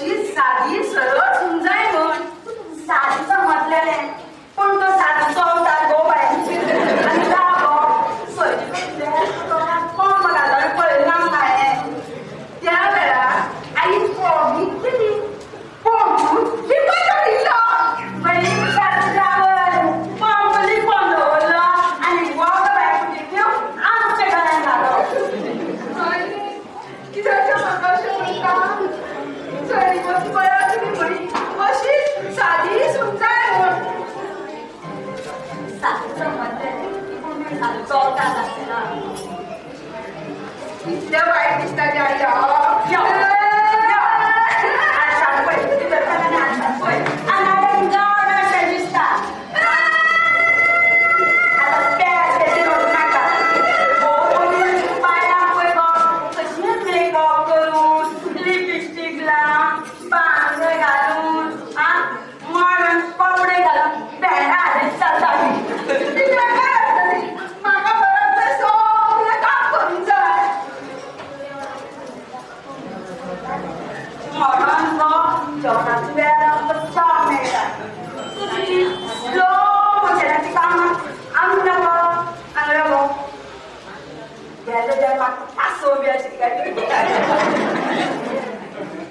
साधी सरळ समजाय म्हण साधी समजलेले पण तो साधी चवदार गोप आहे आणि कोण बघायला परिणाम काय त्या वेळा आई पोगी केली पोगून ही पकडलं बहिणी सारखं पांपली पांडवलं आणि वाघ बायकोची घेऊन आमच्या घरात आलो किती साधी समजाय इतल्या वाईट दिसताच्या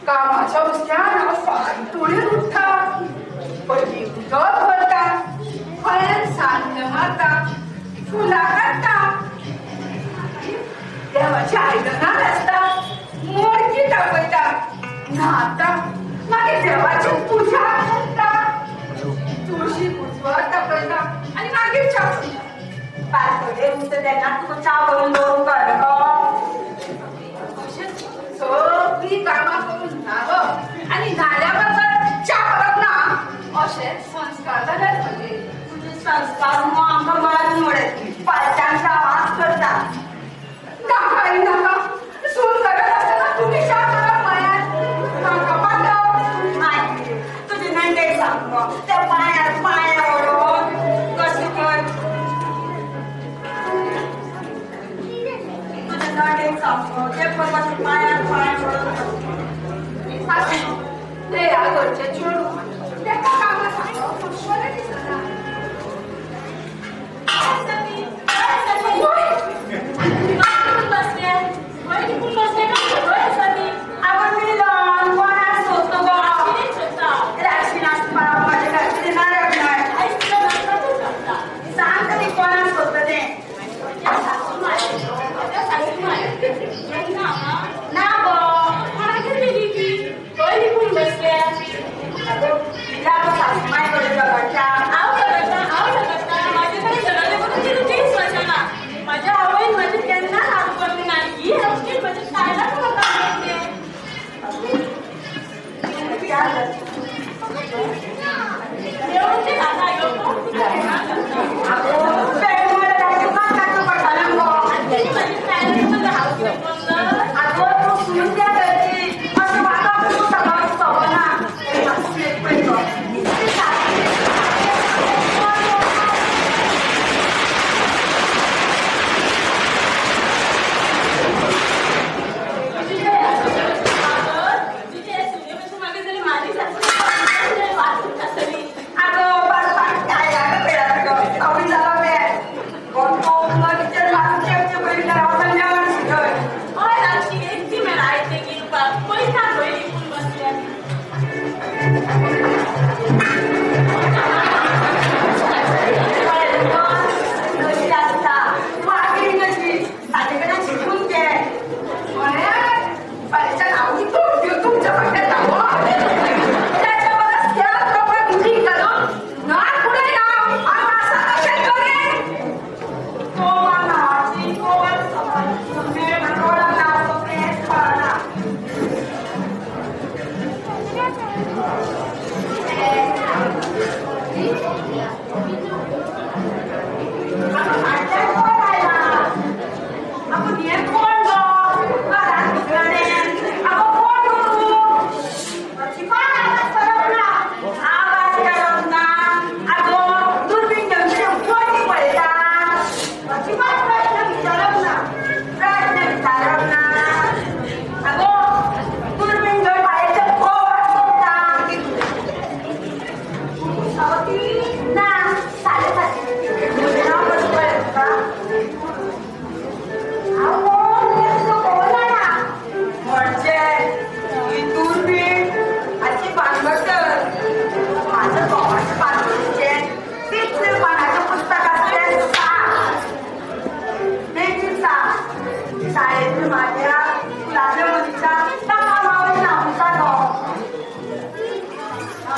कामाच्या उस्त्यान तुळी उठता पडली उठत भरता फळ्यात सांग मारता फुला काढता देवाच्या आयदनात असता मोडकी टाकता नाता मागे देवाची पूजा करता तुळशी पुजवत टाकता आणि मागे चापता पाठवले उंच त्यांना तू चा करून दोन कर सगळी कामा करून जावं आणि झाल्याबरोबर चहा करत ना असे संस्कार झाले म्हणजे तुझे संस्कार मग आमच्या मनात मोडे पालच्यांचा वास करता नका नका सून करत असताना तुम्ही चहा करा पायात नका पाठव नाही तुझे नंदे सांग त्या पायावरून कसं कर तुझे नंदे सांग ते पण पायात ते आगरचे छोडू त्या कामात पुष्पला दिसला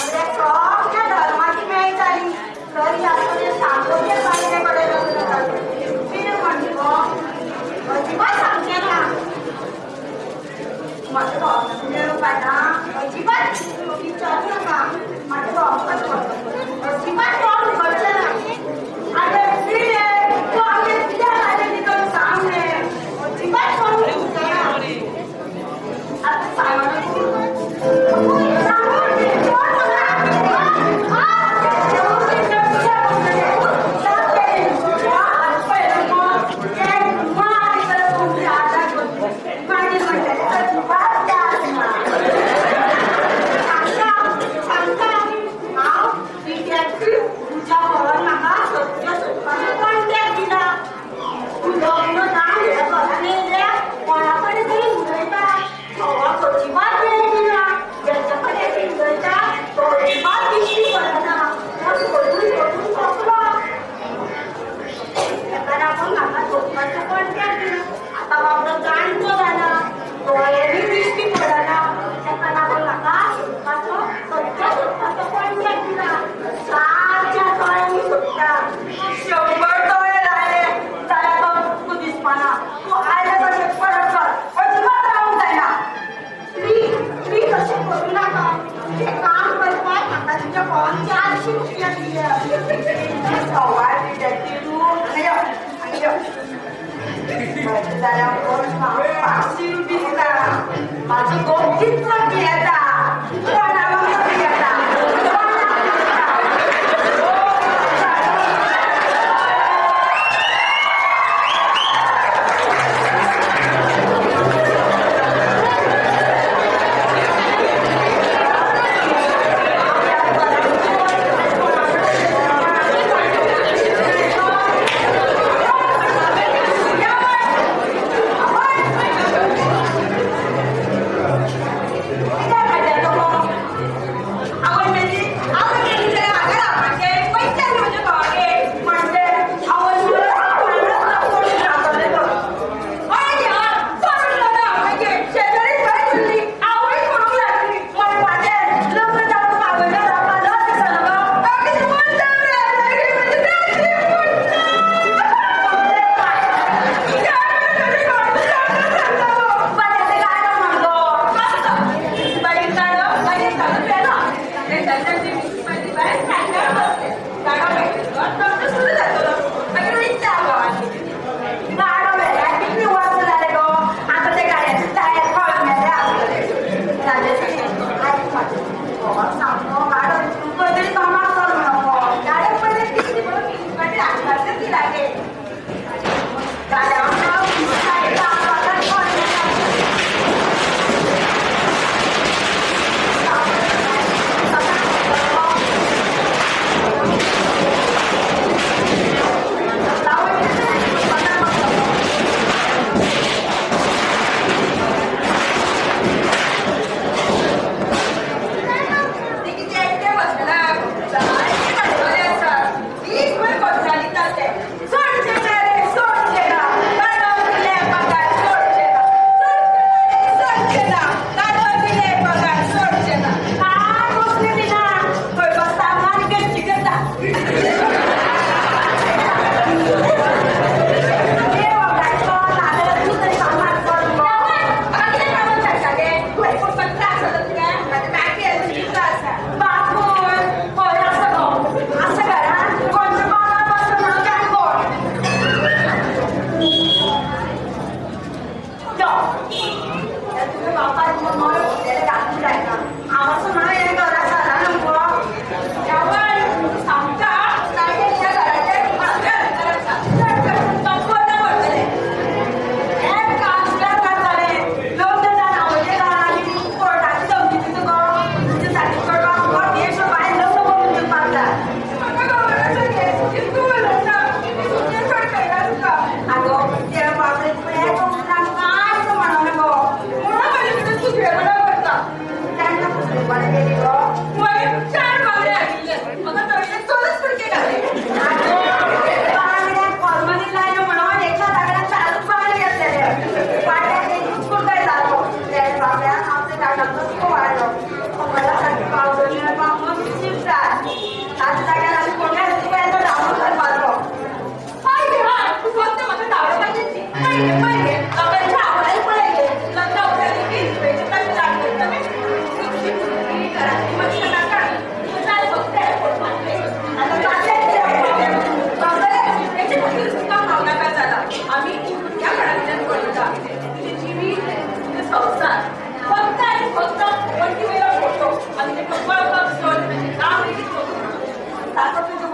Thank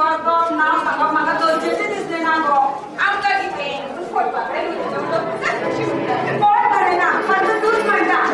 गप ना सांगप म्हाका गरजेचें दिसलें ना गो आमकां कितें फोडपाक कोण म्हणना मात्र तूच म्हणटा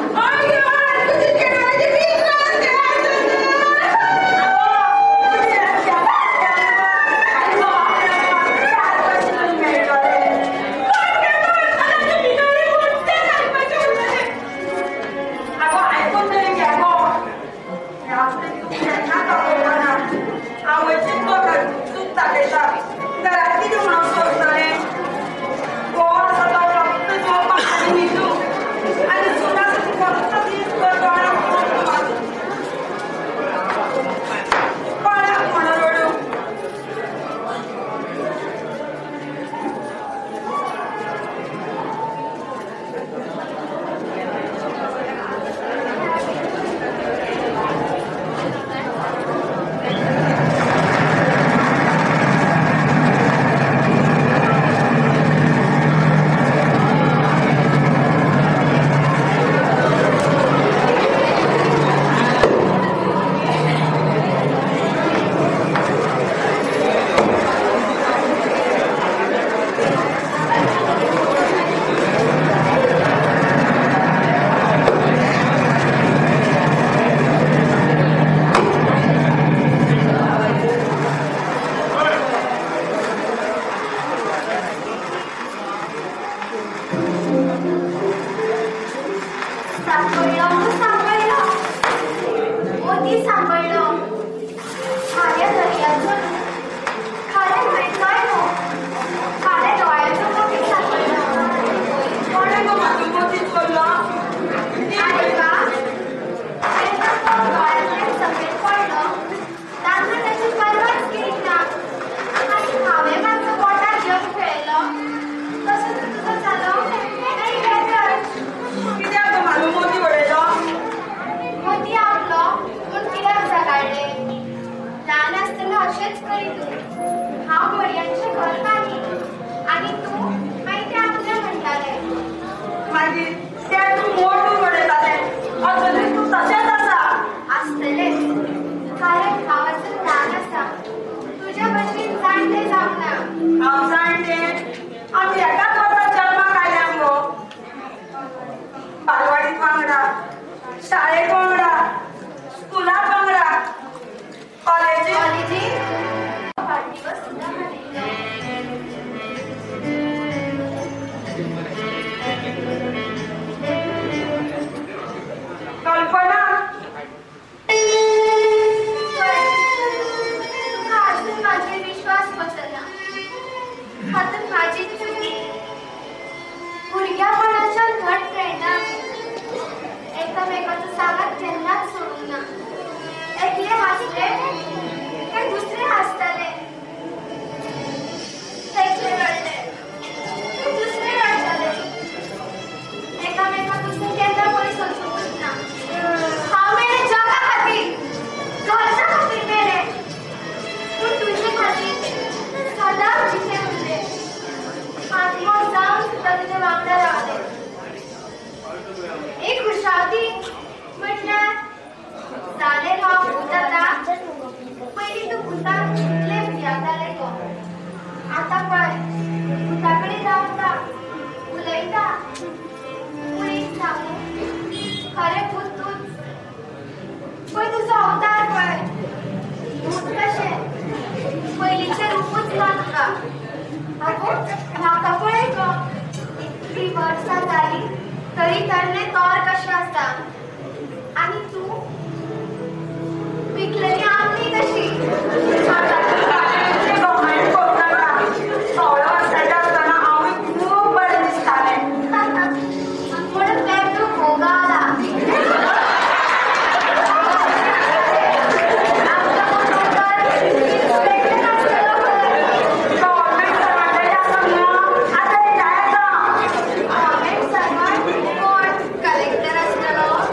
तरी तरणे तोर कशें आसा आनी तूं पिकलेली आमटी कशी कलेक्टर आसतलो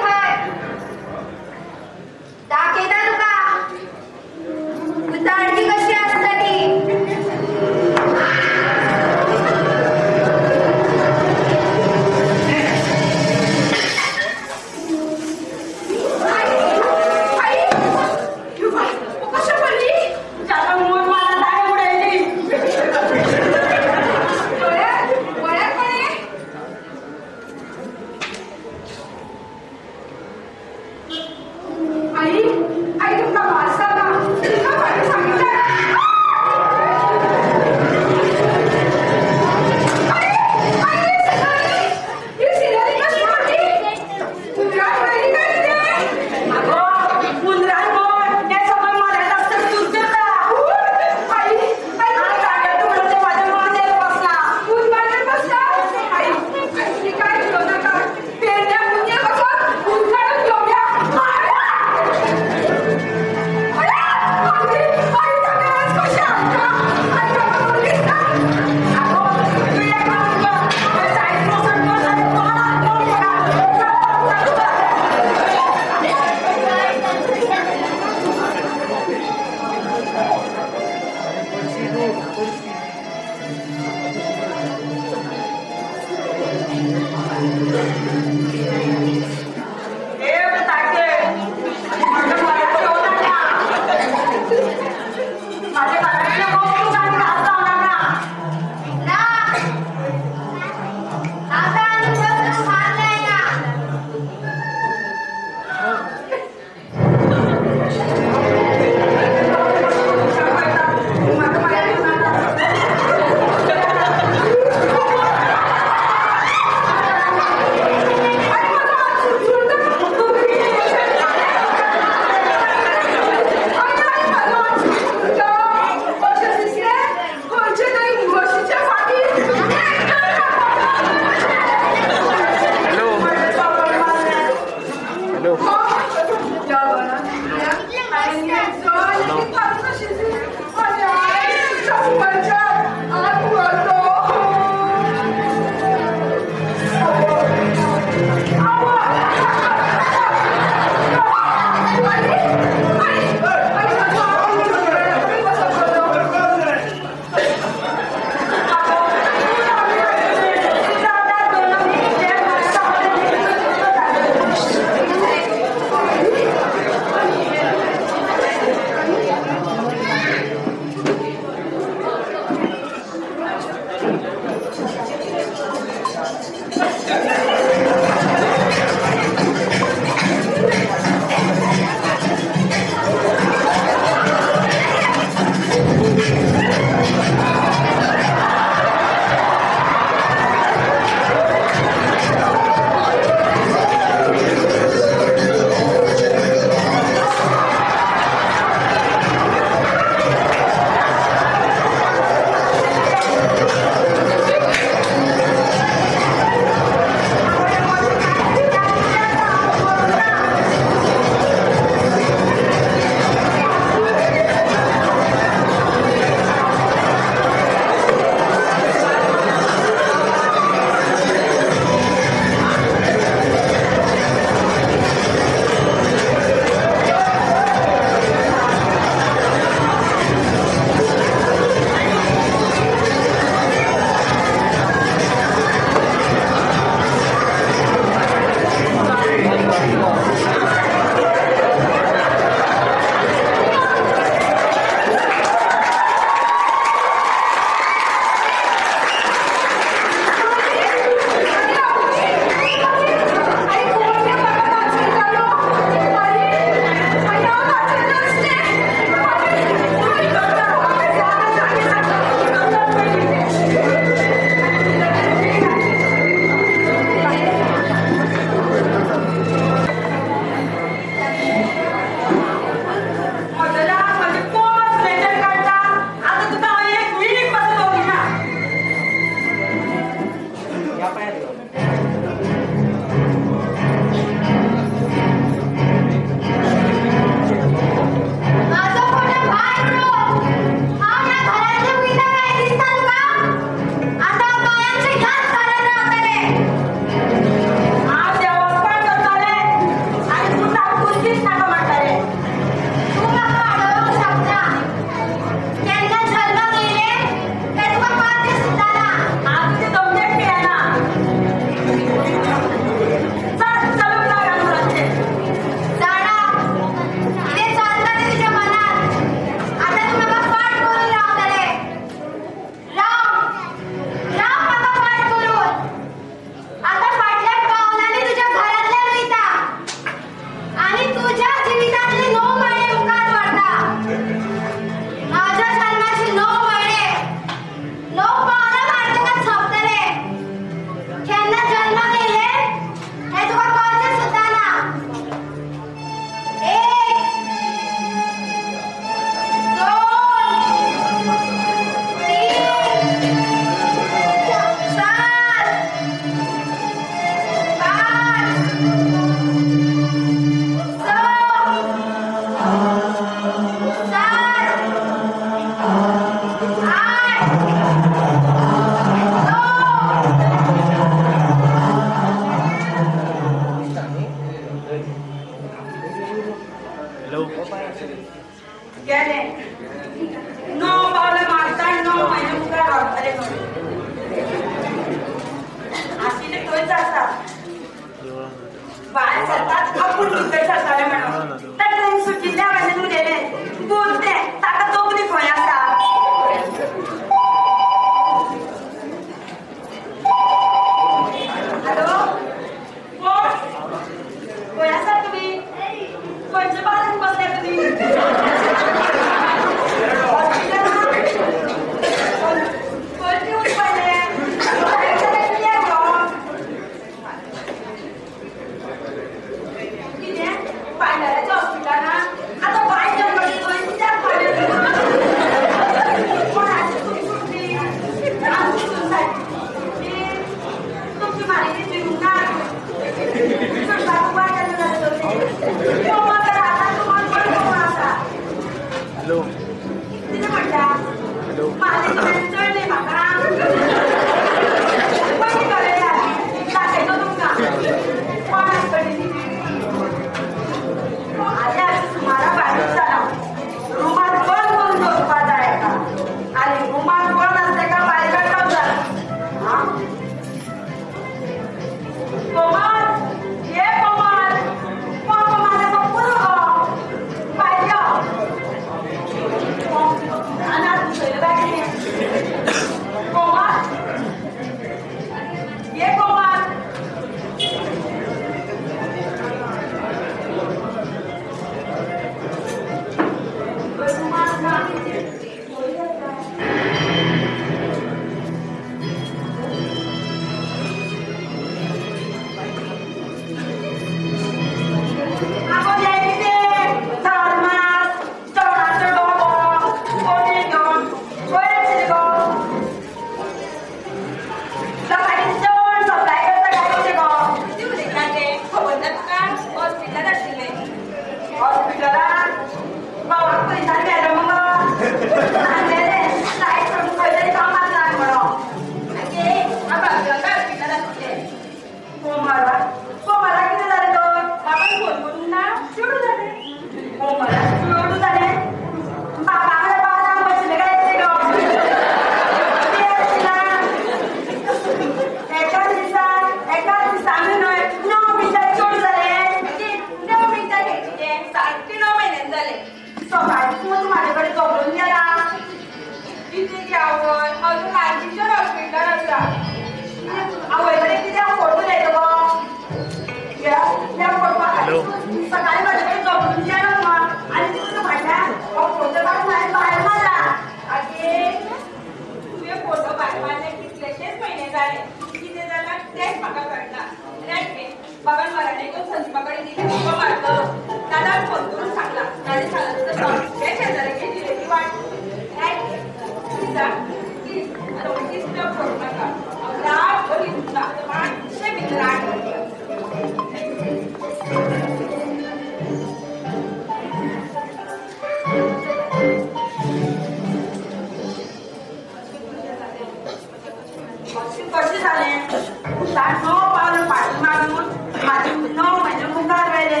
पण फाटी मारून माझे 9 महिने मुखार वेले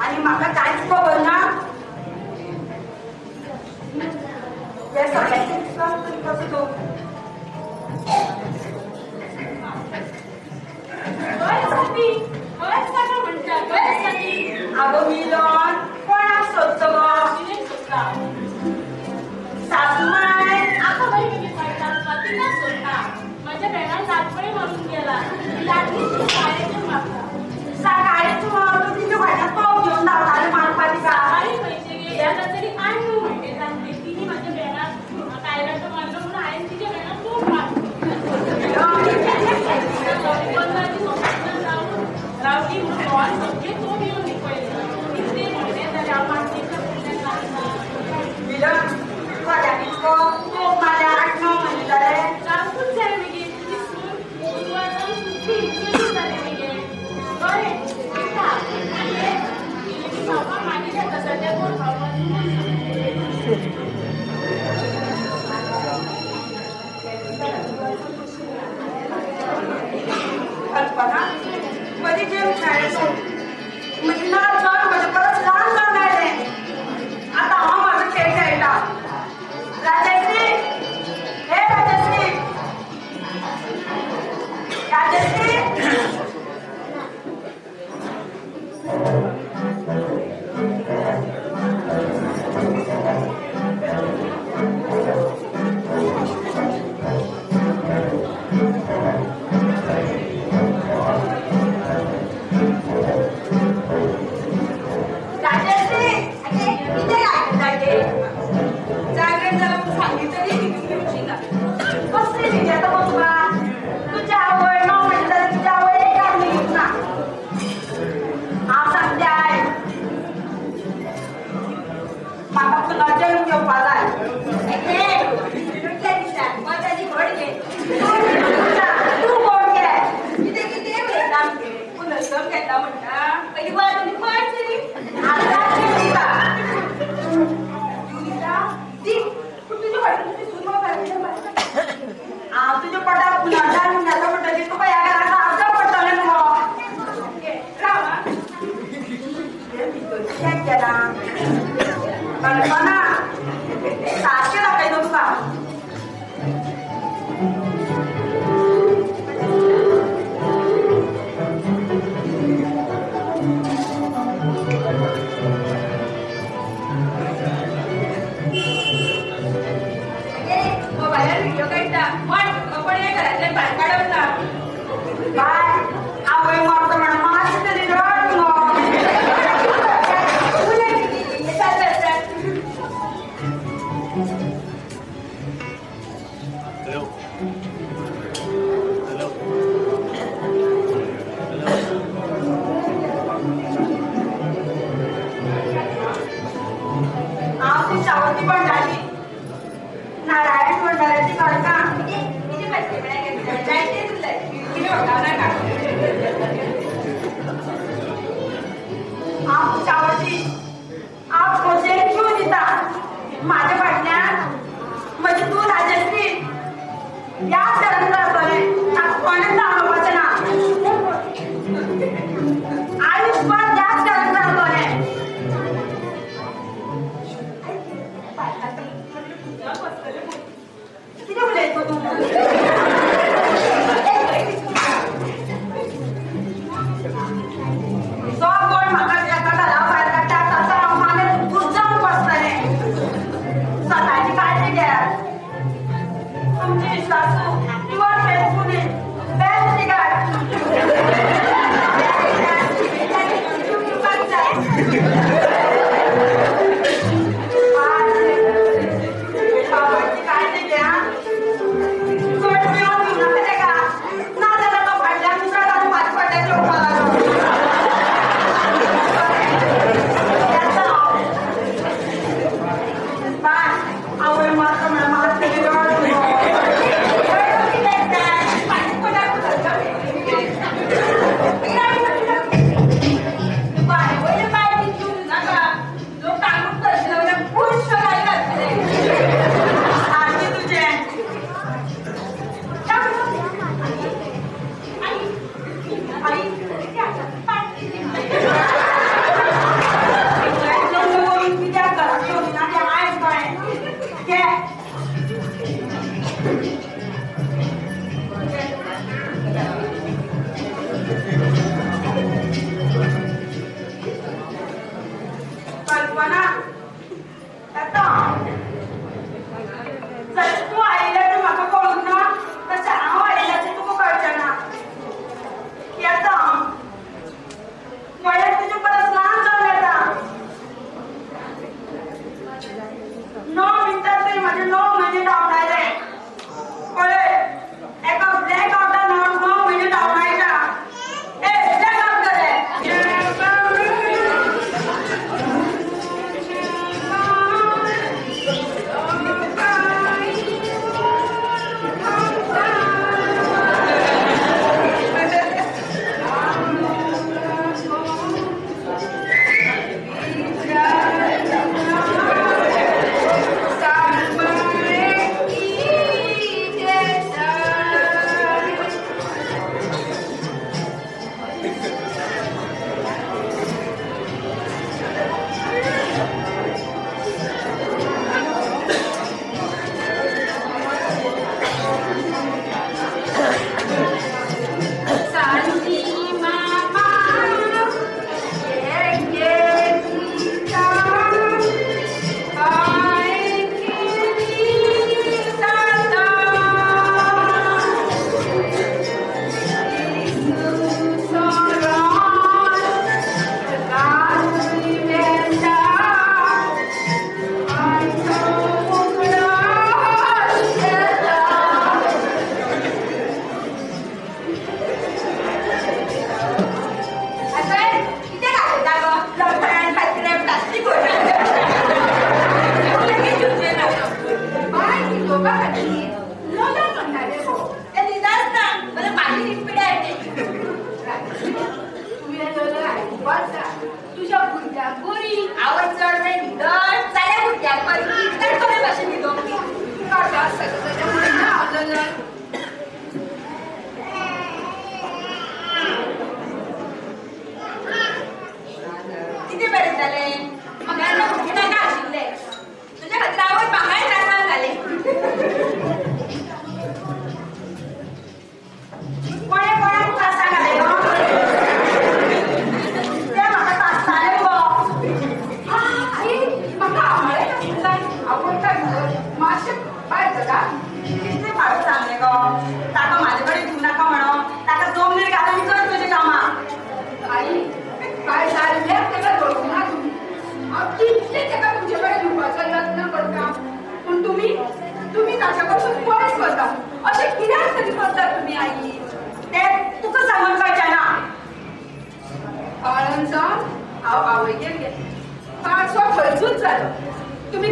आणि म्हाका कांयच खबर ना. हे सगळ्याचे विश्वास तरी कसो तो अगं मिलन कोणाक सोदतो गो सासूमाय आता बाई मी पाहिजे स्वातीला सोडता माझ्या बहिणा लाटपणे म्हणून गेला लाटली शाळेतून मागता सकाळी तू तिच्या भाज्या पाव घेऊन धावताले मारपाची का सकाळी पैसे गेल्या तरी 8-9 महिने झाले तिने माझ्या बहिणा कायला मारलं म्हणून आहे तिच्या बहिणा खूप रावटी म्हणून सगळे तो येऊन निघाले किती महिने झाले आपण मिलन तुझ्या कितको तो माझ्या 8-9 महिने झाले जास्तच झाले मी गेली तुझी सून सुरुवात सुट्टी इतकी झाले मी गेले बरे बाबा मागे जाता सध्या कोण बाबा कल्पना कधी गेम खेळायचो म्हणजे ना जण म्हणजे परत लहान लहान आले आता हा माझा खेळ खेळला राजश्री हे राजश्री राजश्री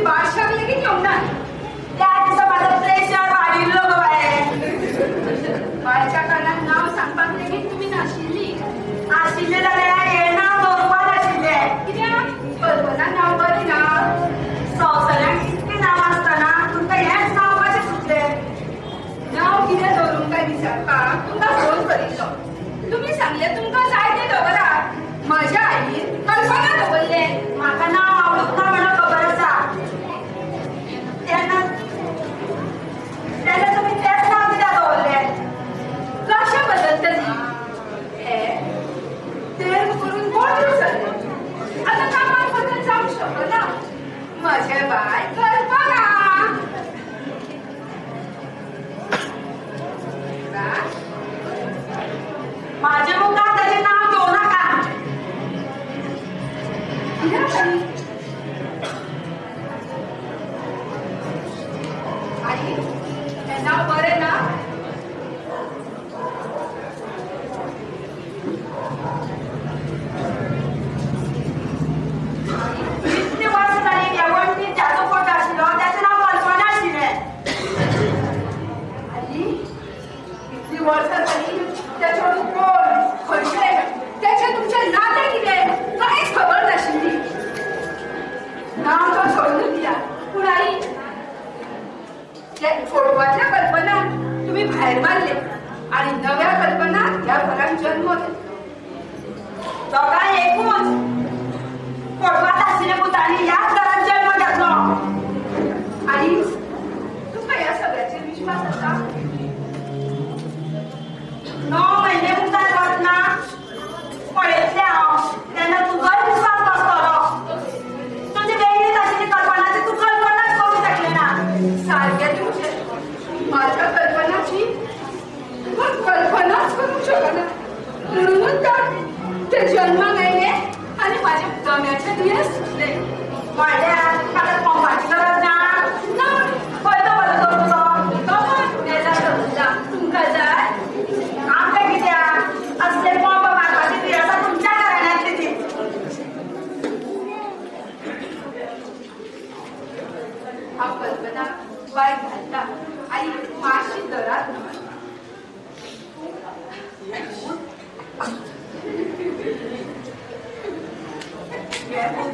बादशाह लेगीत येऊन ना त्या दिसा माझं प्रेशर वाढिल्लो गो बाये. बायच्या कानात नाव सांगपाक लेगीत तुम्ही नाशिल्ली. आशिल्ले जाल्यार हे नाव दवरपा नाशिल्ले. कित्याक कल्पना नाव बरें ना. संवसारांत कितलीं नांवां आसतना तुमकां हेंच नांव कशें सुचलें? नाव कितें दवरूंक काय विचारपाक तुमकां फोन करिल्लो. तुम्ही सांगले तुमकां जाय तें दवरात. म्हज्या आईन कल्पना दवरलें. म्हाका नांव आवडूंक ना म्हणून खबर आसा. तेन्ना तुमी तेंच नांव कित्याक दवरलें? कशें बदलतली हे तेर करून मोठें जालें. आतां कामाक बदल जावंक शकना. म्हजें बाय कल्पना. म्हाजे मुखार ताचें नांव घेवं नाका. आई हें नाव बरें ना. इतलीं वर्सां जालीं येवण्णी ज्याचो फोटो आशिल्लो ताचें नांव कल्पना आशिल्लें. आई इतलीं वर्सां जालीं त्या चेडूं कोण खंयचें तेचें तुमचें नातें कितें कांयच खबर नाशिल्ली. नांव तो सोडून दिया. पूण आई ते फोटवांतल्या कल्पनान तुम्ही भायर मारले आनी नव्या कल्पनाक ह्या घरान जल्म दिलो. दोगांय एकूच. फोटवांत आशिल्ले पुतांनी ह्याच घरांत जल्म घेतलो. आणि तुका ह्या सगळ्याचेर विश्वास आसा? 9 म्हयने मुखार वतना पळयतलें हांव तेन्ना तुजोय विश्वास बसतलो. तुजी वेगळीच आशिल्ली कल्पनाची तूं कल्पनाच करूंक शकलें ना. सारकें तुमचें. माझ्या कल्पनाची पण कल्पनाच करूंक शकना. म्हणूनच तर ते जन्माक आयले आनी म्हाजे दम्याचे दुयेंस सुटले. व्हडल्यार ताका पंपाची गरज ना. खंय तो बरो करूचो? तो नेला धरला. तुमकां जाय? आमकां कित्याक? असले पंप मारपाची दुयेंसां तुमच्या घराण्यांतली ती. हांव कल्पना वायट घालता आनी मातशी दरात न्हय.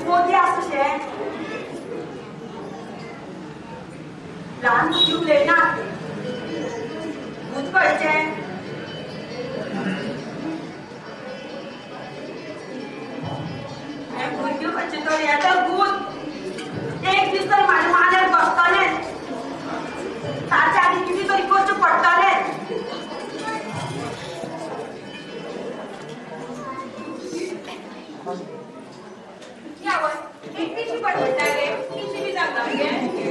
मोदी आसशें ल्हान भुरगीं उलयनात. भूत खंयचें? हें भुरगीं खंयचें तरी येता भूत. एक दीस तर म्हाज्या मानेर बसतलें. ताच्या आदी कितें तरी करचें पडटलें. एकटीची पडटा गे. कितली बी जाता गे.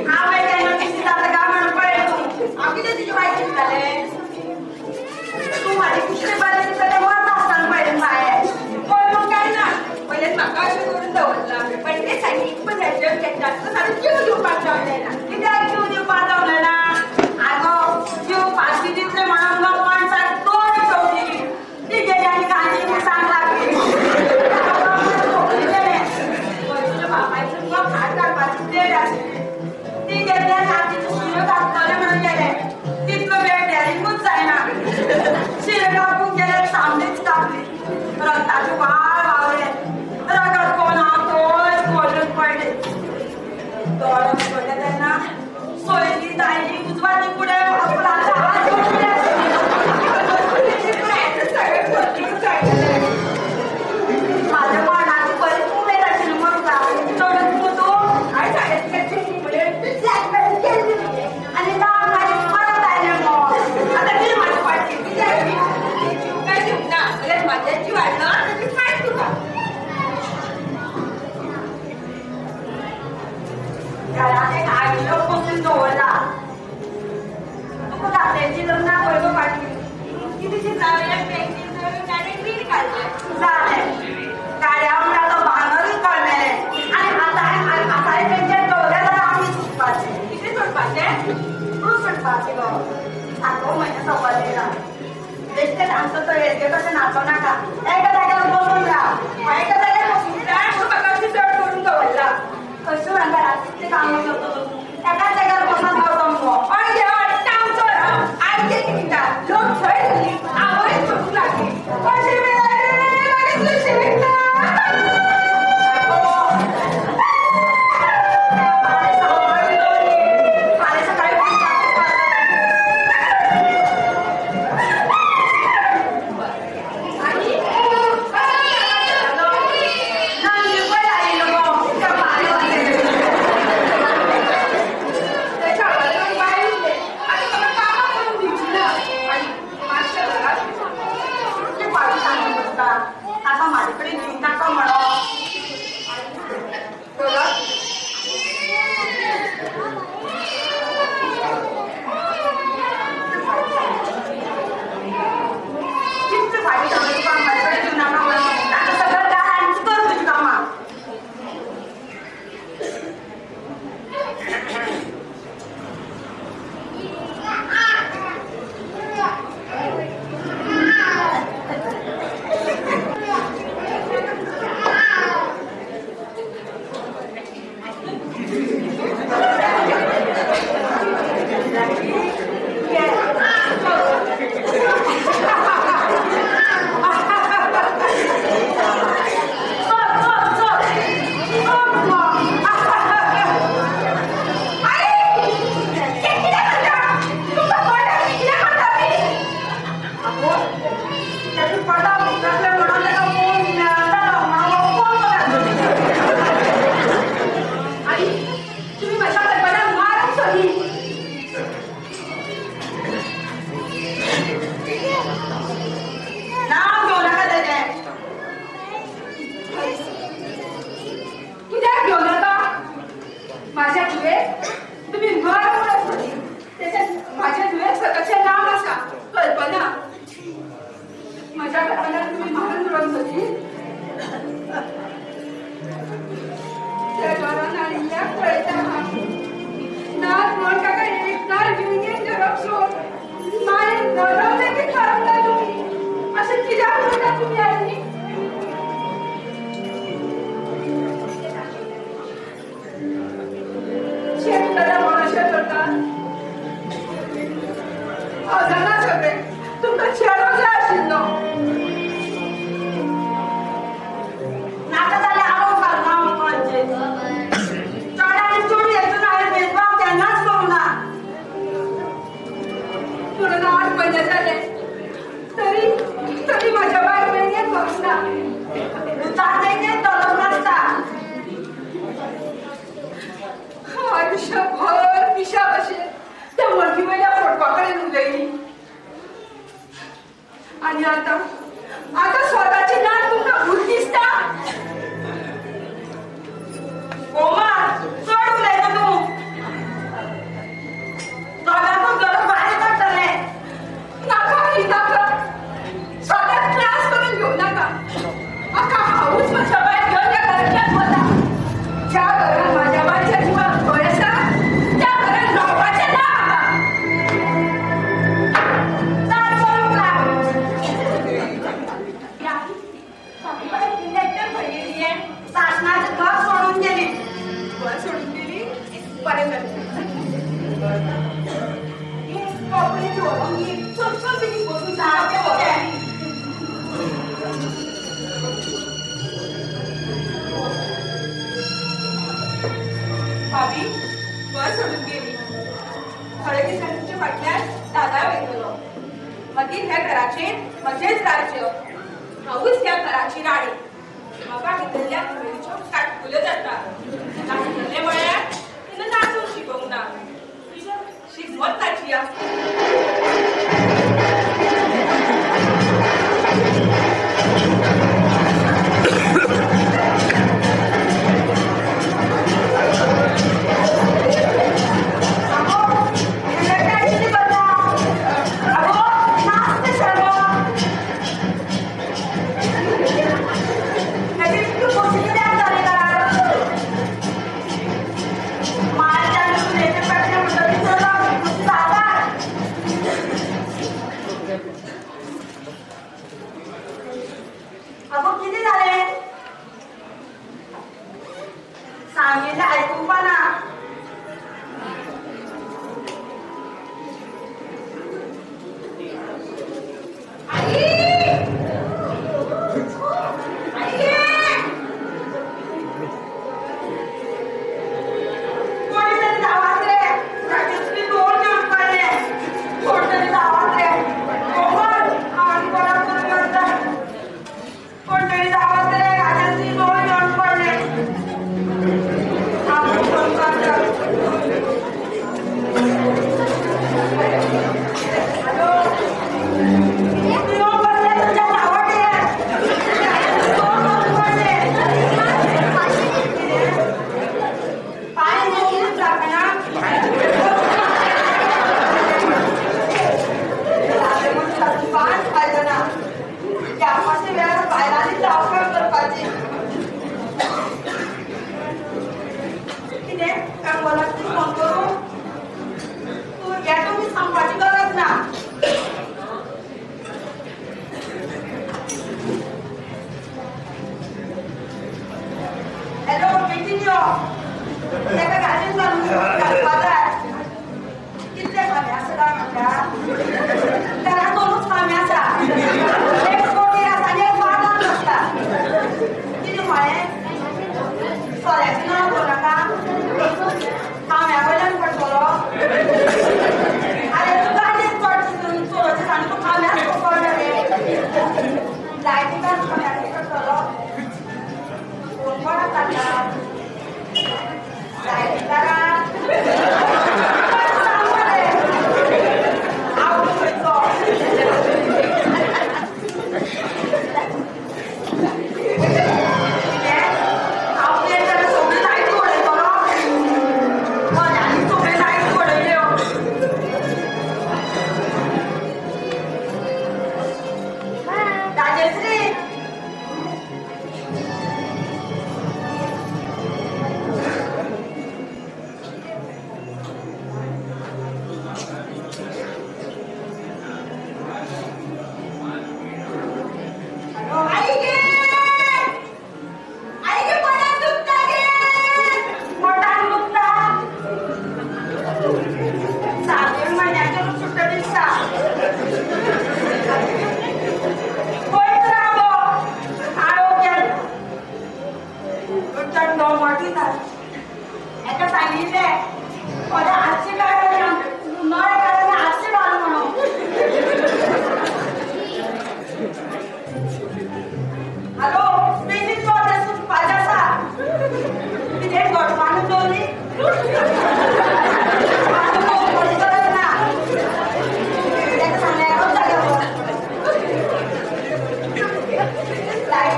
हांव केन्ना कितें जाता काय म्हणून पळय तूं. हांव कितें तुजें वायट चिंततालें? तूं म्हाजें कितलें बरें दिसता तें वता आसतना पळयलें भायर. पळय मग काय ना. पयलें म्हाका अशें करून दवरला. पण ते सायडीक पण हेजेर घेतात. तो सारको जीव दिवपाक जावलें ना. कित्याक जीव दिवपाक जमलें ना? आगो जीव फाशी दितले म्हणून गो माणसाक दोन शेवटी. ती गेली आनी काळजी सांग लागली. तुज्या बापायचो गो हात घालपाची देड आशिल्ली. ती गेली आनी आजीचो शिरो घातलोले म्हणून गेले. तितलो वेळ डॅरींगूच जायना. शिरो कापूंक गेल्यार सामनीच कापली. रगताचे व्हाळ व्हांवले. रगत कोण हांव थंयच खोलून पडले. दोळे उगडले तेन्ना सोयरी दायली उजवाती फुडें फुलांचा हात जोडले. म्हाज्या मनाची बरीच उमेद आशिल्ली म्हाका. चडूच मुतू हांवें शाळेंतल्यान आनी नांव म्हाजें परत आयलें मो. आतां कितें म्हाजें फाटली कित्याक जीव काय दिवंक ना. जाल्यार म्हाजें जीव हाडलो ताची फायट तुका. घरांत एक आयलो बसून दवरला. तुका दातेची लग्नाक खंय गो फाटली? कितें जालें बँकेन गाडयेन रीण काडलें. जालें. गाड्या वांगडा तो भांगरूच काडलेलें. आनी आतां तेंचेर दवरलें जाल्यार आमी सुटपाचें. कितें सोडपाचें? तूं सुटपाचें गो. 7 म्हयने सकयल येयला. बेश्टेच आमचो तो हेरगे कशें नाचो नाका. एका जाग्यार बसून राव. एका जाग्यार बसून राव. म्हाका अशी चड करून दवरला. कशें घरांत कितलें काम आता माझ्याकडे जीव नका म्हणा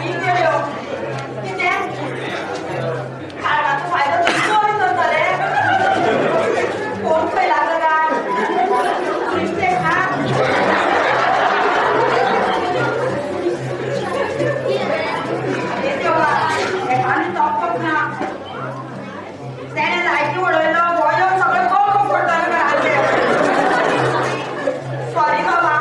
ही केल्यो कितें खाडाचो फायदो चोरी करतले कोण खंय लागला काय कितें खा एकाने टॉप ना त्याने लायटी उडयलो गोंय सगळें गोळ पडटलें घराचे सॉरी बाबा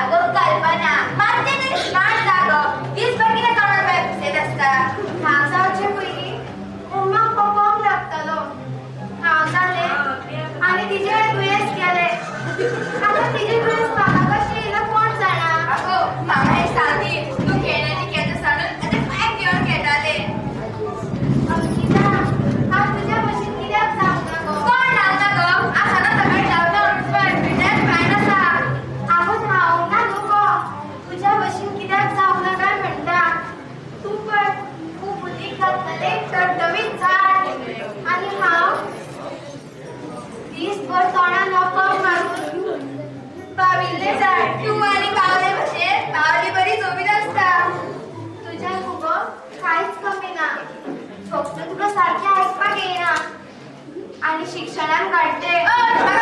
अगं कल्पना मागते तरी स्मार्ट जागं वीस बघितलं कामाला बाय पुसेत असता हावसावचे पयली मम्माक पप्पाक लागतलो हावसाले आणि तिचे दुयेंस गेले आता तिचे दुयेंस म्हाका कशी येयला कोण जाणा अगो मामा हे सांगते तू खेळण्याची खेळत सांडून आता काय घेऊन खेळताले अंकिता हांव तुज्या भशेन कित्याक जावना गो कोण लावता ग असा ना सकाळी लावता उठून फिटनेस काय नसा आवत हांव ना नको तुज्या भशेन कित्याक जावना काय म्हणटा तू पण खूप बुद्धीक घातलेले टवटवीत झाड आणि हांव दिसभर तोंडान नफक मारून बाविल्ले झाड तू आणि बावले भशेन बावली बरी जोबीत असता तुझ्या मुगो कांयच कमी ना फक्त तुका सारखें आयकपाक येना आनी शिक्षणान काडटे म्हाका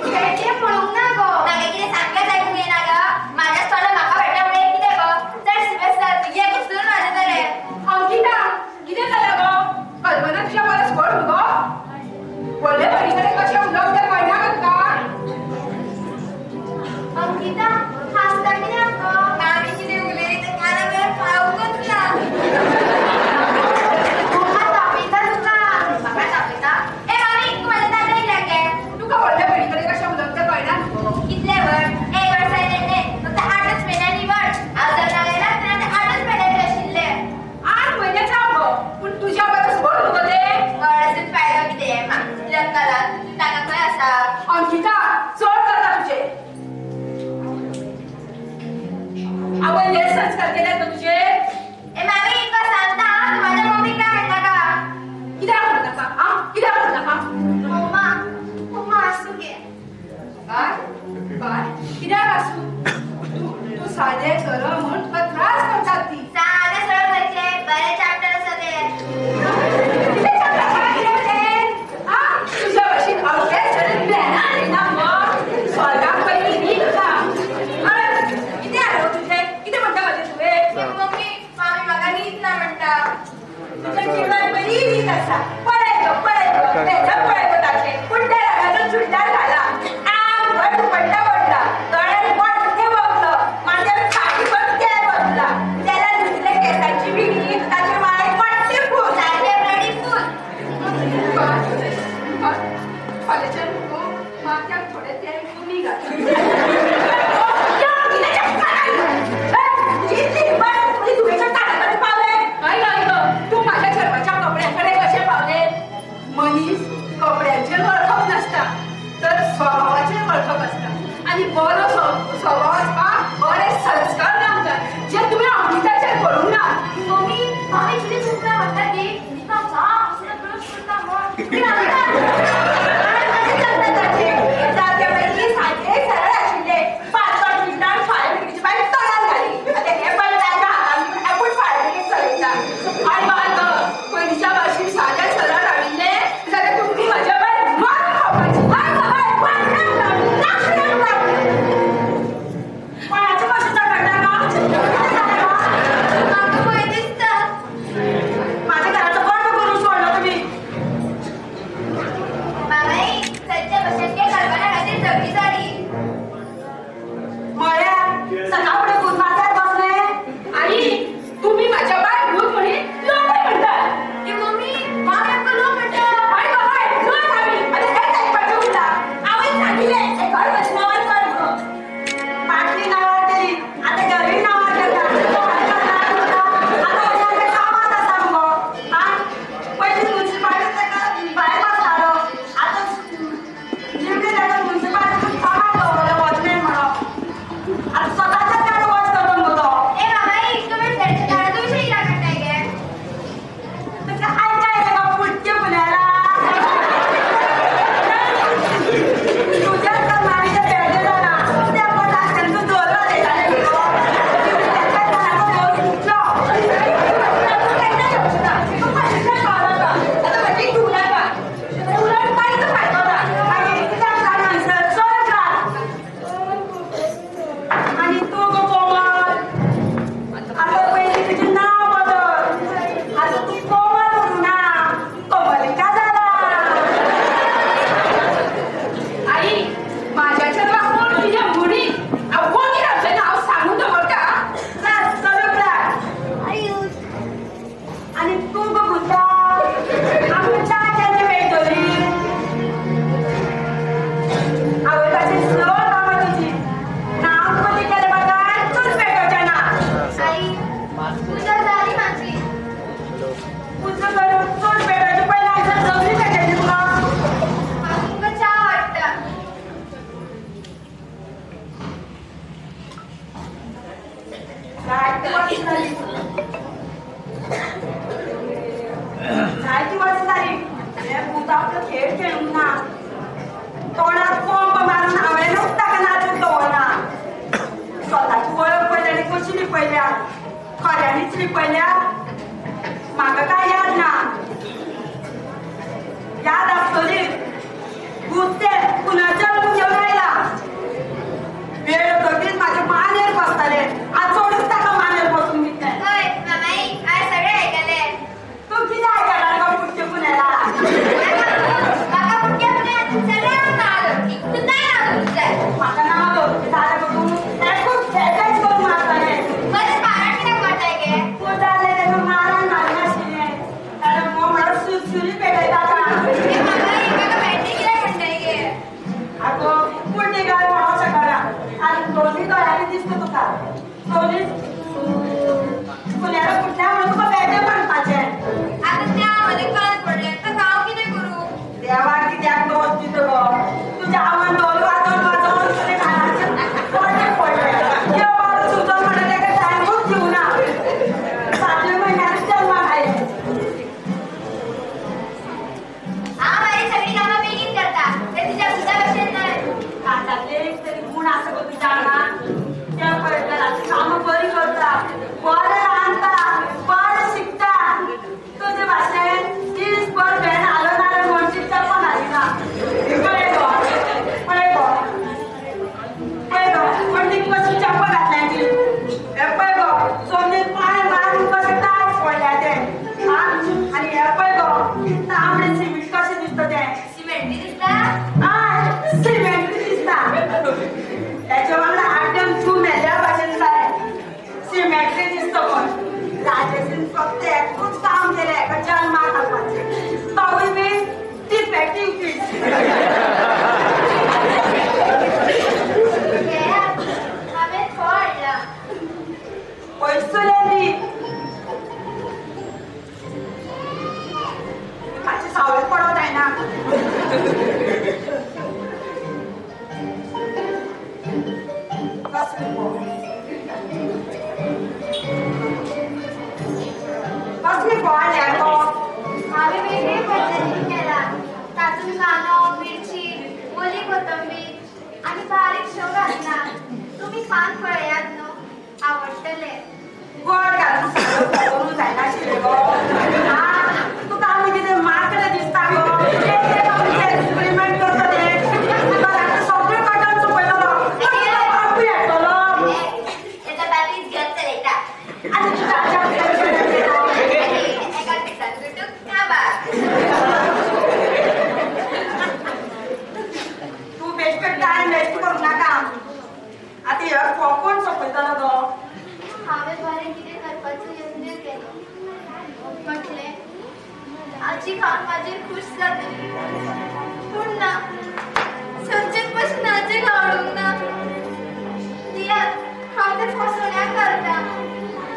खेळटे पळोवंक ना गो कितें सांगलें आयकूंक येना ग माझ्या तोंडात म्हाका भेटल्या मुळे कितें गो चड सिरियस जाता ये घुसरून माझे तरे अंकिता कितें जालें गो कल्पना तुज्या परस व्हड गो व्हडले भयणीकडे कशें उलोवप तें कळना ग तुका अंकिता हांसता कित्याक गो मामी कितें उलयली तें काना वेळ खावूंकच ना मम्मा तापयता तुका म्हाका तापयता ए मामी तूं म्हाज्या दादा कित्याक गे तुका व्हडले भयणीकडे कशें उलोवप तें कळना न्हू कितले वर्ड एक वर्स जालेले फक्त 8च महिन्यांनी वर्ड हांव जर लागलें तेन्ना ते 8च महिन्याचे आशिल्ले 8 म्हयने जाव गो पूण तुज्या परस व्हड न्हू तें वर्ड असून फायदो कितें लग्नाला ताका खंय आसा अंकिता चड जाता तुजे आवय हे संस्कार केले न्हू तुजे ए मामी तुका सांगता तूं म्हाज्या मम्मीक काय म्हणटा का कित्याक म्हणनाका आं कित्याक म्हणनाका मम्मा मम्मा आसूं गे काय कित्याक आसूं तूं सादें कर म्हूण तुका त्रास करतात ती सादें सरळ करचे बरे चॅप्टर आसा ते तुझ्या भशेन अभ्यास करून ज्ञान येना मग स्वर्गाक पयली न्ही तुका अरे कितें आलो तुजें कितें म्हणटा म्हाजें तुवें मम्मी मामी म्हाका न्हीद ना म्हणटा तुज्या जिवनात बरी रीत आसा पळय गो तेजप पळय गो ताचें पूण त्या रंगाचो चुडदार घाला आंग भर दुपट्टा पडला दोळ्यान वट्टे वगलो माथ्यार खाडीभर तेल वतला तेलान न्हिदले केसांची विणी ताचे माळेक वट्टे फूल सारकें ब्लडी फूल फाल्याच्यान मुगो माथ्याक थोडें तेल कमी घाल तू माझ्या चर्माच्या कपड्यांकडे कशे पावले मनीस कपड्यांचेर वळखप नासता तर स्वभावाचेर वळखप असता आणि बरो स्वभाव आसपाक बरे संस्कार लागतात जे तुवें अंकिताचेर पळोवंक ना मम्मी मामी कितें चुकता म्हणटा गे तिका जाम असलो ब्रश करता जाते पयलीं सारकें सरळ आशिल्ले पातळ पिठार फाय पिठीची बाय तोंडान घाली आतां हे पळय ताच्या हातान आपूण फाय पिठीत चलयता आय बाय ग पयलींच्या भाशेन सादें सरळ राविल्ले जाल्यार तुमी म्हज्या बाय मार खावपाची कोणाच्या भाशेचो करता म्हाका भंय दिसता माझ्या घराचो भूता आमच्या चहा केले भेटवली आवडताची स्लो कामा तुझी नाव कधी केले बघा तूच भेटायच्या ना आई तुझ्या झाली माझी तुझं करून तूच भेटायची पहिला आमच्या जवळी भेटायची तुला तुमका चहा वाटतं जायची वर्ष झाली हे भूत आपलं खेळ खेळून ना तोंडात कोंब मारून हवे नुसता का नाचून तो ना स्वतःची ओळख पहिल्याने कशी लिपयल्या खऱ्यानीच लिपयल्या मागं काय याद ना याद असतोली भूत ते पुन्हा जन्म घेऊन राहिला वेळ होतीच माझ्या मानेर बसताले आज सोडून टाका मानेर बसून मी काय होय मामाई आज सगळे ऐकले तू किती ऐकणार का पुढच्या पुण्याला माका पुढच्या पुण्यात सगळे नाव तू काय नाव तुझं माझं नाव झालं बघून खूप खेळायच करून मारताले बरं कारण की वाटाय गे तू झाले त्याचं मारण मारणार शिने कारण मग मला सुरी पेटायचा आता हे मामाई माका भेटली की नाही म्हणताय गे अगं पुढे गाय म्हणा सकाळा आणि दोन्ही डोळ्याने दिसतो तुका दोन्ही पुण्याला कुठल्यामुळे तुका भेटे म्हणताचे आता त्यामध्ये कळत पडले तर गाव की नाही करू देवा किती दोष तिथं ग तुझ्या आव्हान डोल वाजवून तुझे घालायचं पडले पडले एवढं तुझं म्हणत का टाइमच घेऊ ना 7 महिन्यात जन्म आहे हा माझी सगळी कामं मीच करता ते तुझ्या भूतापेक्षा नाही हातातले तरी गुण असं बघ तुझ्या त्या पर्यटनाची कामं बरी करता बरं राहता बरं शिकता तुझे भाषेत तीच पर बॅन आलं ना म्हणशीच्या पण आली ना पण ती कशी चप्पल घातल्याची हे गो सोनीत पाय मारून कसं काय पडल्या ते आणि हे गो तांबडे सिमेंट कसे दिसतं ते सिमेंटी दिसता सिमेंट दिसता त्याच्यावर आटम तू मेल्या भाषेत काय सिमेंट दिसतं पण राजेशीन फक्त एकूच काम केलंय का जन्मा खालपाचे पाऊल मी ती पॅकिंग फीस हमें फोडला पैसे लेली माझी सावळी पडत आहे ना कसली फळ याको आम्ही वेगळे पद्धतीने केला त्यातून कांदा मिरची ओली कोथिंबीर आणि बारीक शेव घातला तुम्ही खान फळ्यात न आवडतले गोड घालून सगळं करून जायला शिरे गो तू काय किती माकडे दिसता गो एक्सपेरिमेंट करतो ते सगळे कटन चुकवलं बापू येतो त्याचा बाबीच घेत चलेटा आणि एका पिठात भेटू का बा तू बेस्ट टाइम वेस्ट करू नका आता हे कोण सोपयतलो गो हांवें बरें कितें करपाचो यत्न केलो म्हटलें आजी खावन माजेर खूश जातली पूण ना सज्जन पासून आजी आवडूंक ना तियात हांव ते फसवण्याक करता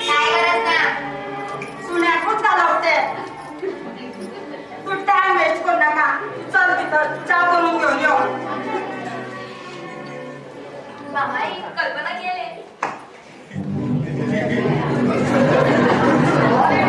काय गरज ना सुण्याकूच घालवते तू टाइम वेस्ट करू नका चल तिथं चहा बनवून घेऊन येऊ मामाई कल्पना केले अरे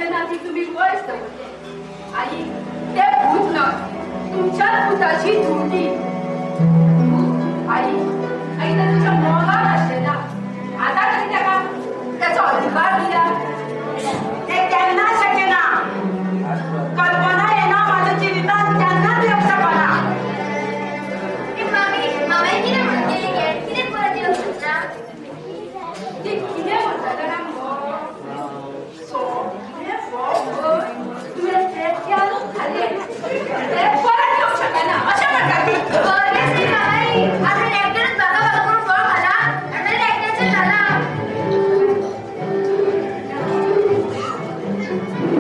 तसे नाती तुम्ही वयच दवरले आई ते भूत न तुमच्या भूताची धुंडी आई आई तर तुझ्या मोगात असते ना आता तरी त्याचा अधिकार दिला ते त्यांना शक्य ना कल्पना येणार माझ्या जीवितात त्यांना व्यक्त करा मामाई किती म्हणून गेली गे किती परत येऊ शकता ते किती म्हणतात ना सो किती तुम्ही ते आणून खाल्ले ते परत येऊ शकता ना अशा म्हणतात ऑब्वियसली मामाई आपण एकटच बघा करून फळ खाला आणि एकट्याच झाला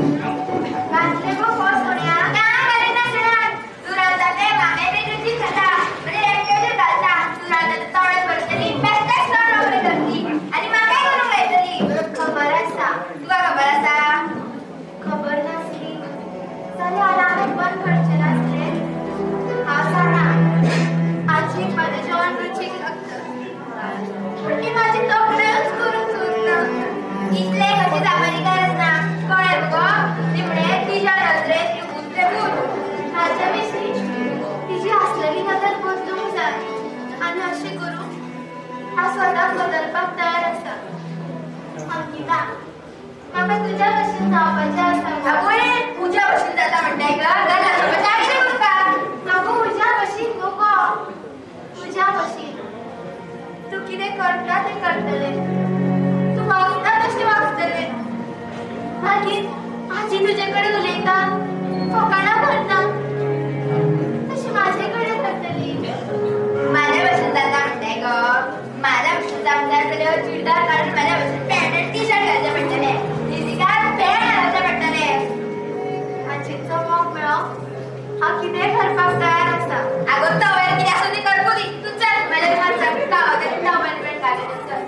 वाचले गो फळ सोन्या का करीत नसणार तू राहते मामे वेगळी खाता म्हणजे एकट्याच घालता तू राहते तवळत भरतली बॅस्टॅक्स लावून वगैरे करती आणि मामे करून घ्यायतली खबर असा तुला खबर असा खबर नसली चले आरामात बंद करचे नसले हा सांगा आजी माझे जेवण रुचिक लागतं पण ती माझी तोकडेच करून चुरलं इथले कशी जामारी गरज ना कळे गो निमणे तिच्या नजरेत निघून ते भूत माझ्या विषयी तिची असलेली नजर बदलून जाय आणि अशी करू हा स्वतः बदलपाक तयार असा अंकिता माका तुझ्या कशी जावपाचे असा अगोळे पूजा बसून जाता म्हणताय का घरला सोबत अशी करू का अगो पूजा बशी नको तुझ्या बशी तू किती करता ते करतले तू वागता तशी वागतले मागीर आजी तुझ्याकडे उलयता फकाणा भरता तशी माझ्याकडे करतली माझ्या बसून जाता म्हणताय ग माझ्या बसून जाता जाल्यार चुडीदार काढून माझ्या बसून पॅन्ट आणि टी शर्ट घालचे पडटले दिसिकार पॅन्ट घालचे पडटले आजीचो मोग मेळो हा कितें करपाक तयार आसा आगो तवयर कितें आसा ती कडकुली तू चल माझ्या घरचा गावाकडे टॉवेल घालून चल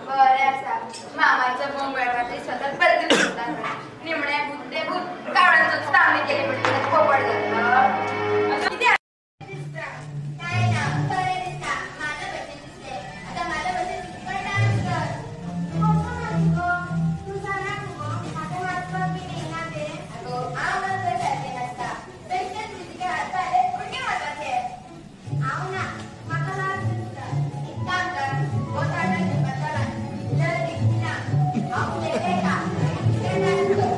बरें आसा मामाचो मोग मेळपाची सतत परत करतात निमणे बुद्धे भूत कावळ्यांचो तांबे केले म्हणून पोपट जाता कितें काय ना बरें दिसता माझ्या भशेन दिसले आता माझ्या भशेन पण डान्स कर कसो नाचगो तू जाणा गो म्हाका नाचपाक बी येना ते अगो हांव नाचपाक सारकें नाचता बेश्टेच म्युजिका हाडटा रे उडके मारपाचे हांव ना म्हाका नाच दिसता एक काम कर हो ताटा घेवपाचो ना जर दिसना हांव प्लेबॅक का डान्स कर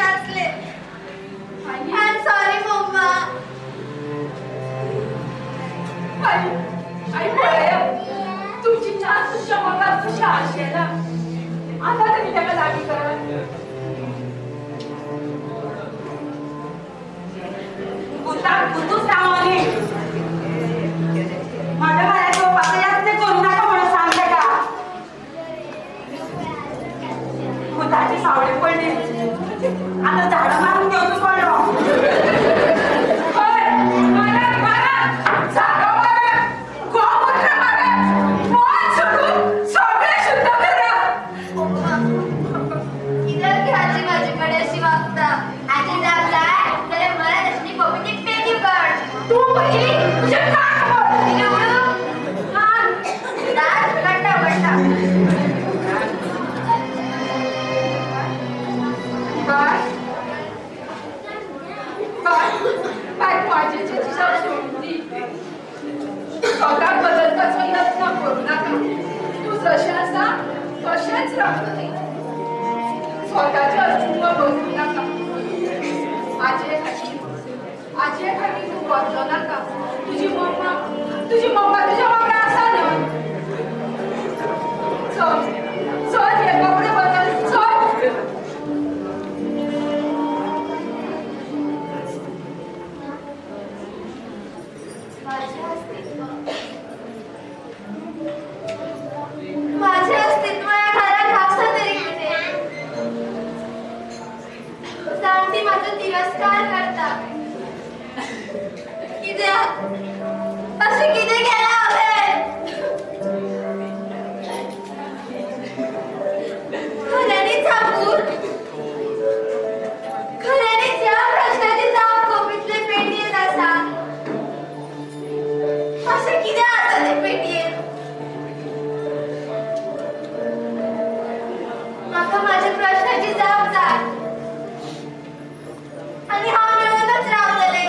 नाचले. I'm sorry, mamma. आई तुमची चार तुमच्या मनात कशा असेल आता तुम्ही त्याला जागी करा. कुठूच रामाने माझ्या बाळाचं पातळ्यात ते करू नका म्हणून सांगते का. भूताची सावळी पडली आता झाडं मारून घेऊन पडलो. स्वतःच्या अस्तित्व बघू नका. आजी एखादी तू बदलू नका. तुझी मम्मा तुझ्या मागे असा ना. चल हे कपडे बदल चल. माझे अस्तित्व या घरात असं तरी कुठे. जाणती माझा तिरस्कार करता. असे किती गेला हवे. खऱ्याने थांबून खऱ्याने ज्या प्रश्नाची जाब कोपितले पेटयेत असा असे किती आता ते पेटयेत. माका माझ्या प्रश्नाची जाब जाय आणि हा मिळूनच रावलेले.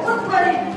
खूप बरी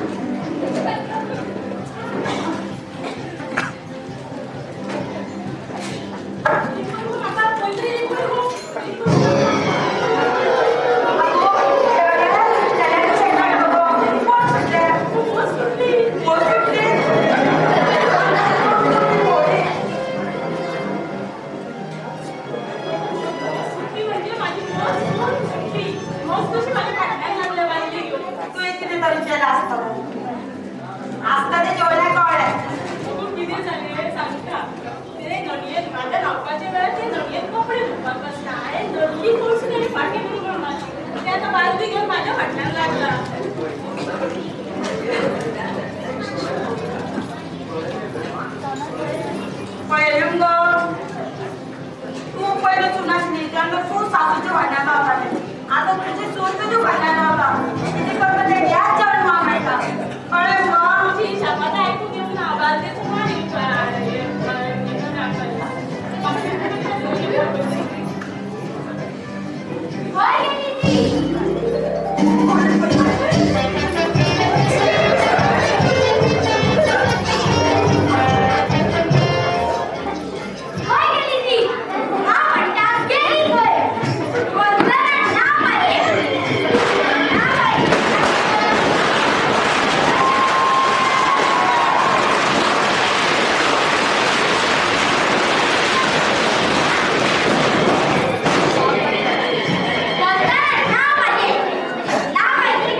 Bye.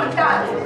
म्हणतात.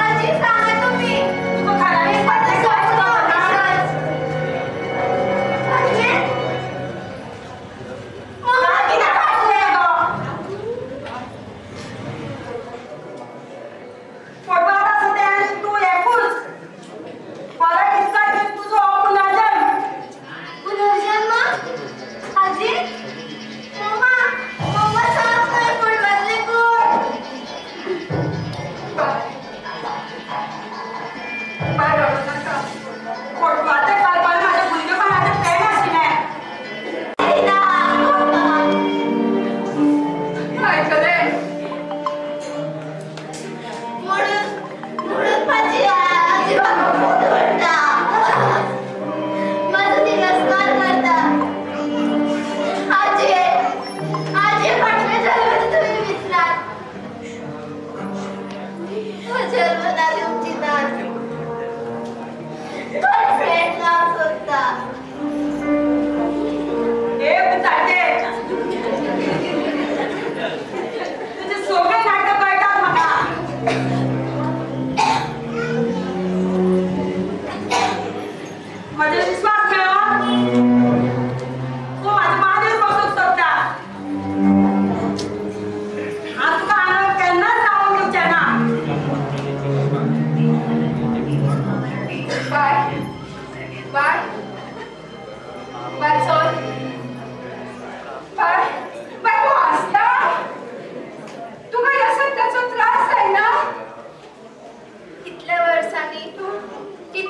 आजी सांगा तुम्ही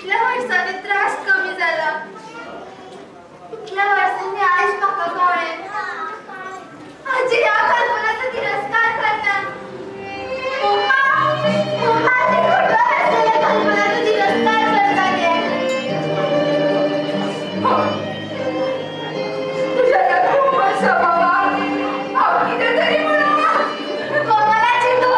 इतल्या वर्षांनी त्रास कमी झाला. इतल्या वर्षांनी आज म्हाका कळ्ळें आजी ह्या कल्पनाचो तिरस्कार करता. मम्मा ती कुठल्या असलेल्या कल्पनाचो तिरस्कार करता गे. तुझ्या खूप वर्षा बाबा हांव कितें तरी म्हणून कोमलाची तू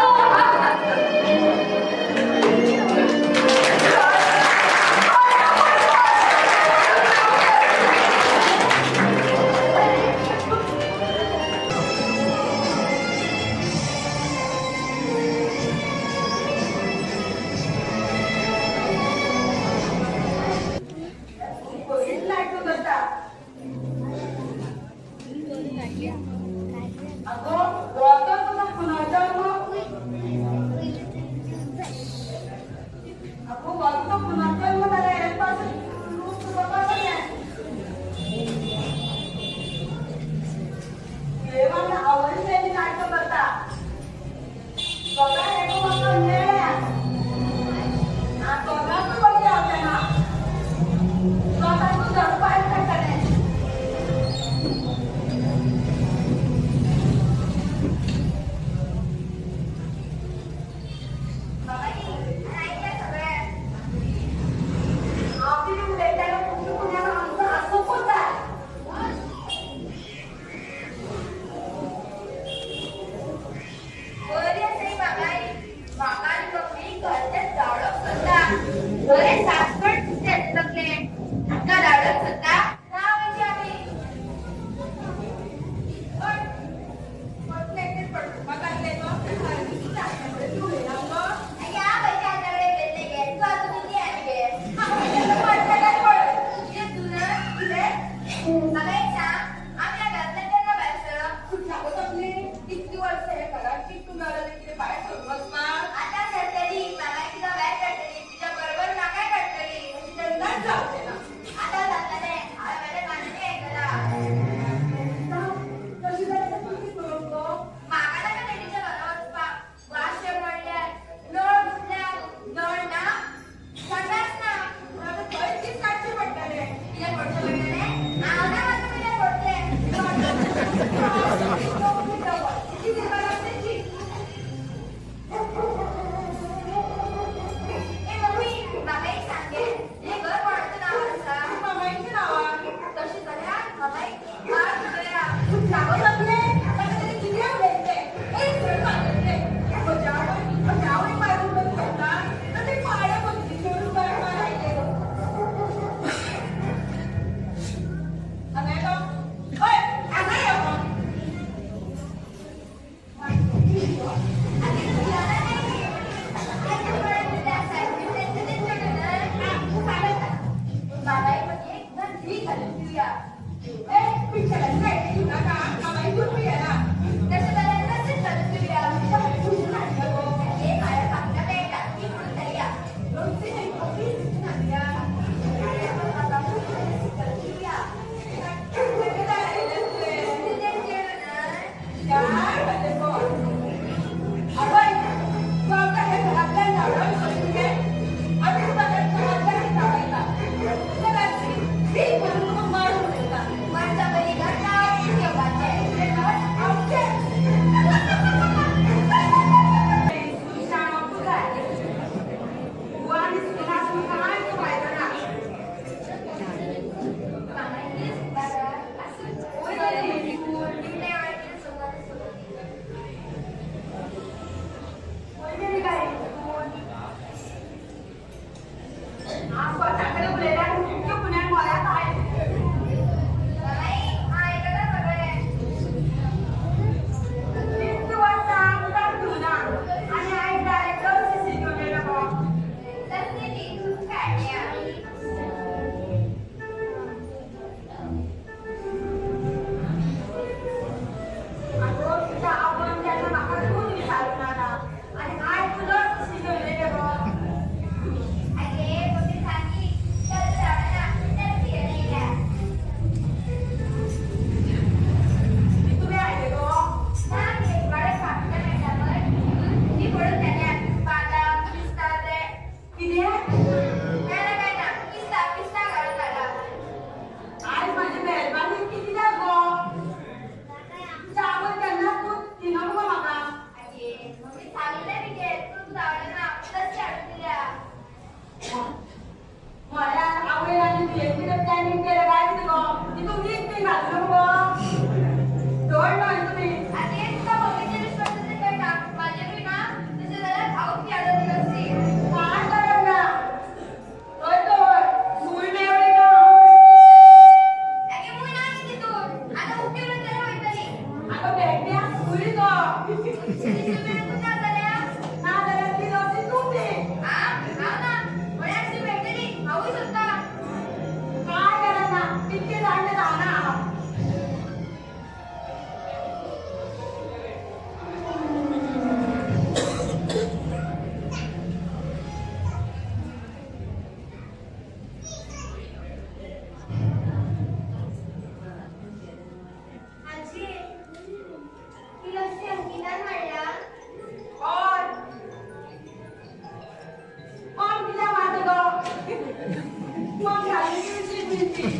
तुम्ही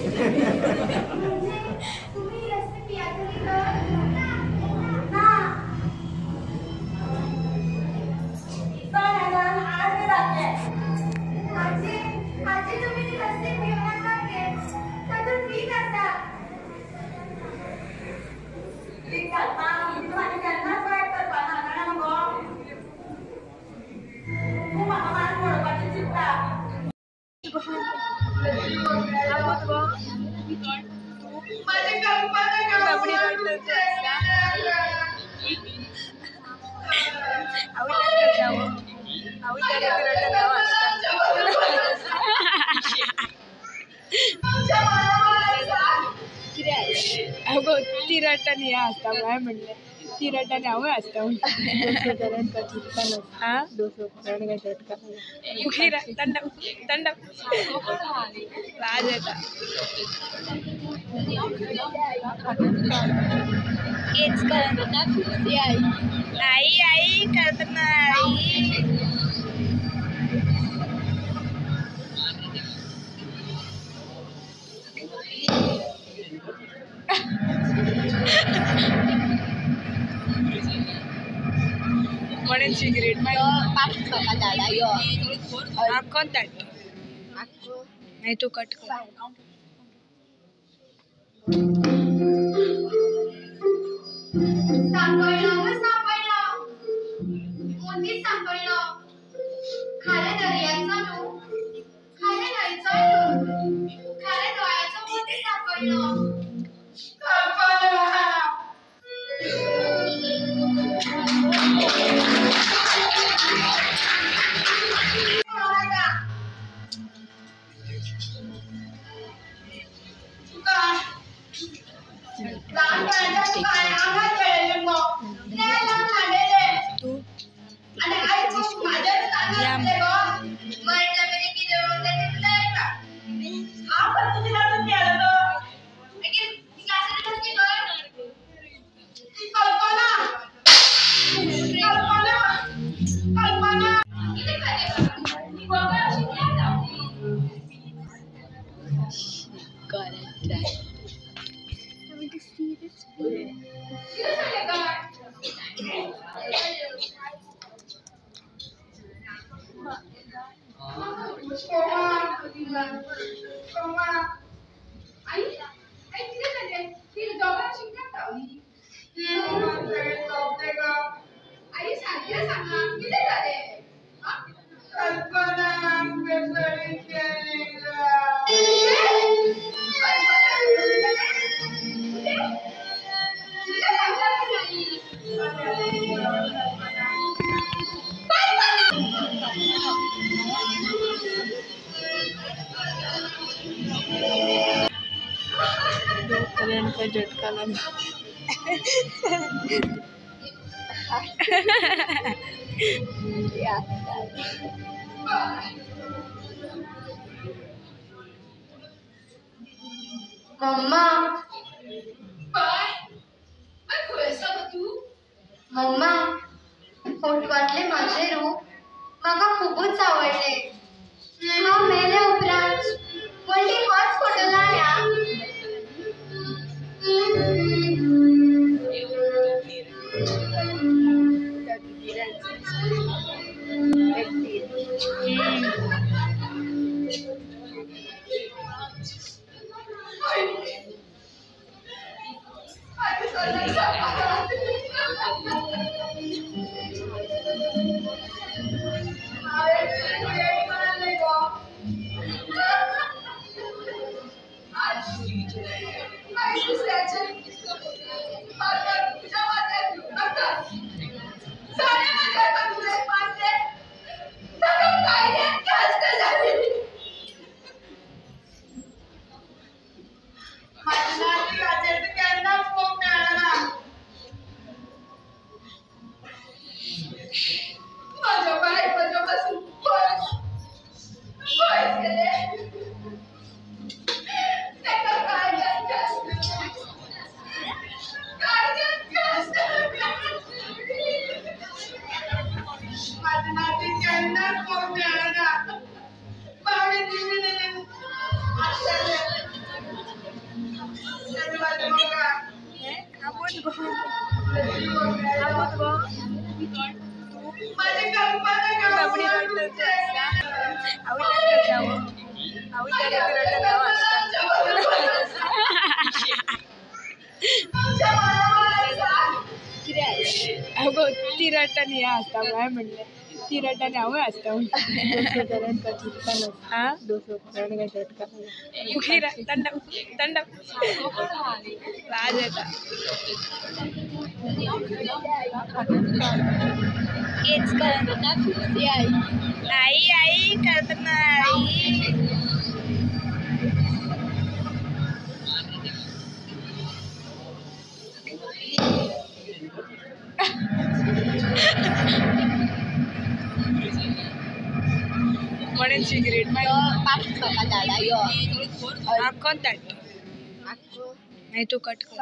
रेसिपी आखली तर ना आजी आजी तुम्ही ती रेसिपी म्हणता की तर ठीक आता ठीक आता तुम्हाला त्यांना काय तर बनवणार मग खूप आम्हाला ओळखायची चिंता माझे कल्पना तिराटाने असता काय म्हणलं तिराटाने हवं असतं राज येता आई आई करत नाही म्हणून सिगरेट कोणता नाही तू कट कर सापडलं मोती सापडलं खाऱ्या दर्याचा नो खाऱ्या नळीचा खाऱ्या डोळ्याचं मोती सापडलं का झटका लगा मम्मा मम्मा फोटवातले माझे रूप म्हाका खूपच आवडले हांव मेले उपरांत वणटी होच फोटो लाया तिरटन हे असता काय म्हणले तिरटन हांवूय असता राज येता आई आई करत नाही म्हणून सिगरेट कोणता नाही तू कट कर